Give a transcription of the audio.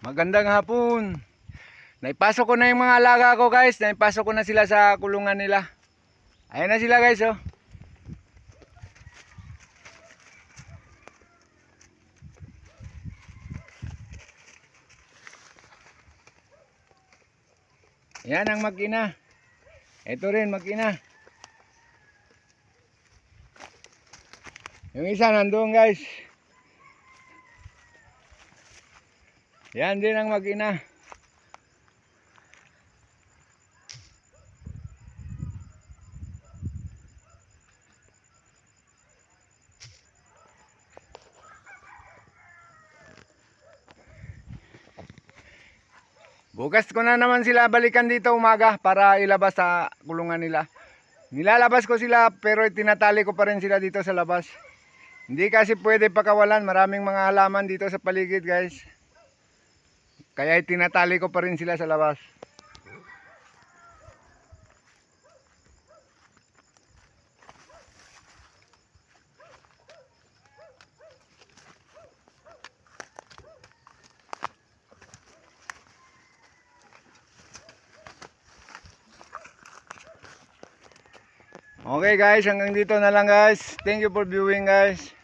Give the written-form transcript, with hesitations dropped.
Magandang hapon. Naipasok ko na yung mga alaga ko, guys. Naipasok ko na sila sa kulungan nila. Ayan na sila, guys, oh. Yan ang makina. Ito rin makina. Yung isa nandoon, guys. Yan din ang makina. Bukas ko na naman sila balikan dito umaga para ilabas sa kulungan nila. Nilalabas ko sila pero tinatali ko pa rin sila dito sa labas. Hindi kasi pwede pakawalan, maraming mga halaman dito sa paligid, guys. Kaya tinatali ko pa rin sila sa labas. Okay, guys, hanggang dito na lang, guys. Thank you for viewing, guys.